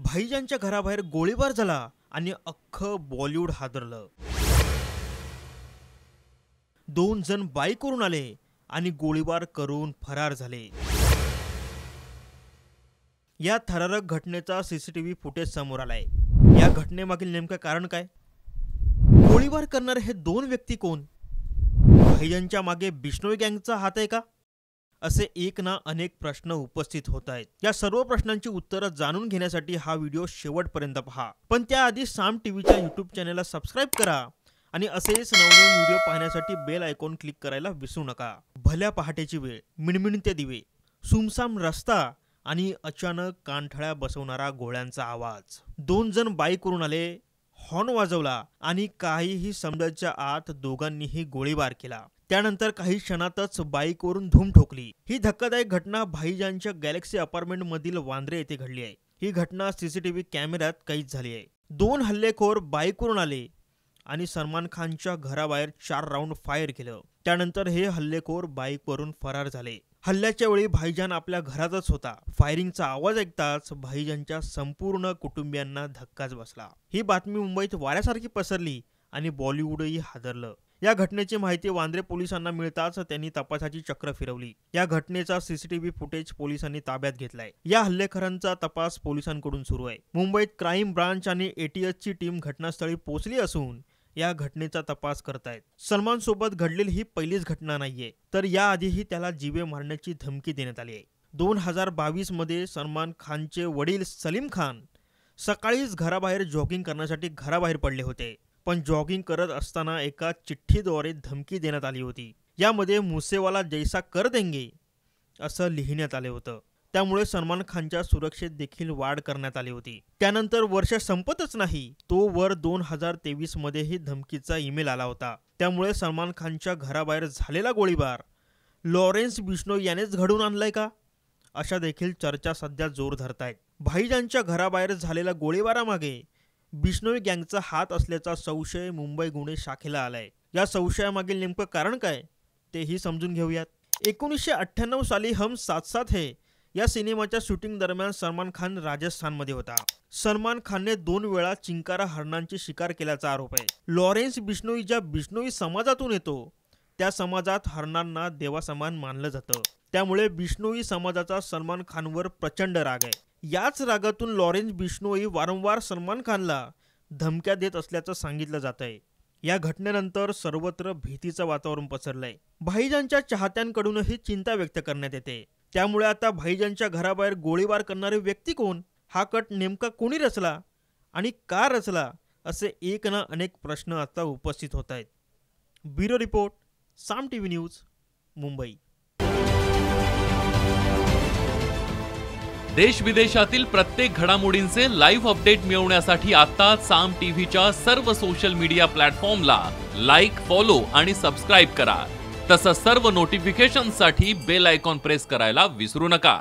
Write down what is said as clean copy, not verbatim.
भाईजानच्या घराबाहेर गोळीबार झाला आणि अख्खं बॉलिवूड हादरलं। 2 जण बाईकवरून आले आणि गोळीबार करून फरार झाले। या थरारक घटनेचा सीसीटीव्ही फुटेज समोर आलाय। या घटनेमागील नेमकं कारण काय? गोळीबार करणारे हे 2 व्यक्ती कोण? भाईजानच्या मागे बिश्नोई गँगचा हात आहे का? असे एक ना अनेक प्रश्न उपस्थित होत आहेत। या सर्व प्रश्नांची उत्तरं जाणून घेण्यासाठी हा व्हिडिओ शेवटपर्यंत पहा। पण त्याआधी साम टीव्हीच्या यूट्यूब चॅनलला सबस्क्राईब करा आणि असेच नवनवीन व्हिडिओ पाहण्यासाठी बेल आयकॉन क्लिक करायला विसरू नका। भल्या पहाटेची वेळ, मिणमिणते दिवे, सुमसाम रस्ता आणि अचानक कानठळ्या बसवणारा गोळ्यांचा आवाज। 2 जण बाईकवरून आले, हॉर्न वाजवला आणि काहीही समजायच्या आत दोघांनीही गोळीबार केला। त्यानंतर काही क्षणातच बाईकवरून धूम ठोकली। ही धक्कादायक घटना भाईजानच्या गॅलेक्सी अपार्टमेंट मधील वांद्रे येथे घडली आहे। ही घटना सीसीटीव्ही कॅमेऱ्यात कैद झाली आहे। 2 हल्लेखोर बाईकवरून आले आणि सलमान खानच्या घराबाहेर 4 राऊंड फायर केलं। त्यानंतर हे हल्लेखोर बाईकवरून फरार झाले। हल्ल्याच्या वेळी भाईजान आपल्या घरातच होता। फायरिंगचा आवाज ऐकताच भाईजानच्या संपूर्ण कुटुंबियांना धक्काच बसला। ही बातमी मुंबईत वाऱ्यासारखी पसरली आणि बॉलिवूडही हादरलं। या घटनेची माहिती वांद्रे पोलिसांना मिळताच त्यांनी तपासाची चक्र फिरवली। या घटनेचा सीसीटीव्ही फुटेज पोलिसांनी ताब्यात घेतलाय। या हल्लेखोरांचा तपास पोलिसांकडून सुरू आहे। मुंबईत क्राईम ब्रांच आणि एटीएसची टीम घटनास्थळी पोहोचली असून या घटनेचा तपास करतायत। सलमान सोबत घडलेली ही पहिलीच घटना नाहीये, तर याआधीही त्याला जीवे मारण्याची धमकी देण्यात आली आहे। 2022 मध्ये सलमान खानचे वडील सलीम खान सकाळीच घराबाहेर जॉगिंग करण्यासाठी घराबाहेर पडले होते। पण जॉगिंग करत असताना एका चिठ्ठीद्वारे धमकी देण्यात आली होती। यामध्ये मुसेवाला जैसा कर देंगे असं लिहिण्यात आले होतं। त्यामुळे सलमान खानच्या सुरक्षेत देखील वाढ करण्यात आली होती। त्यानंतर वर्ष संपतच नाही तो वर 2023 मध्ये ही धमकीचा ईमेल आला होता। त्यामुळे सलमान खानच्या घराबाहेर झालेला गोळीबार लॉरेन्स बिश्नोई यानेच घडवून आणलाय का, अशा देखील चर्चा सध्या जोर धरतायत। भाईजानच्या घराबाहेर झालेल्या गोळीबारामागे बिश्नोई गँगचा हात असल्याचा संशय मुंबई गुन्हे शाखेला आलाय। या संशयामागील नेमकं कारण काय तेही समजून घेऊयात। 1998 साली हम साथ साथ है या सिनेमाच्या शूटिंग दरम्यान सलमान खान राजस्थानमध्ये होता। सलमान खानने 2 वेळा चिंकारा हरणांची शिकार केल्याचा आरोप आहे। लॉरेन्स बिश्नोई ज्या बिश्नोई समाजातून येतो त्या समाजात हरणांना देवासमान मानलं जातं। त्यामुळे बिश्नोई समाजाचा सलमान खानवर प्रचंड राग आहे। याच रागातून लॉरेन्स बिश्नोई वारंवार सलमान खानला धमक्या देत असल्याचं सांगितलं जात आहे। या घटनेनंतर सर्वत्र भीतीचं वातावरण पसरलंय। भाईजानच्या चाहत्यांकडूनही चिंता व्यक्त करण्यात येते। त्यामुळे आता भाईजानच्या घराबाहेर गोळीबार करणारे व्यक्ती कोण, हा कट नेमका कोणी रचला आणि का रचला, असे एक ना अनेक प्रश्न आता उपस्थित होत आहेत। ब्युरो रिपोर्ट, साम टीव्ही न्यूज, मुंबई। देश विदेशातील प्रत्येक घडामोडींचे लाईव्ह अपडेट मिळवण्यासाठी आता साम टीव्हीच्या सर्व सोशल मीडिया प्लॅटफॉर्मला लाईक, फॉलो आणि सबस्क्राईब करा। तसंच सर्व नोटिफिकेशनसाठी बेल आयकॉन प्रेस करायला विसरू नका।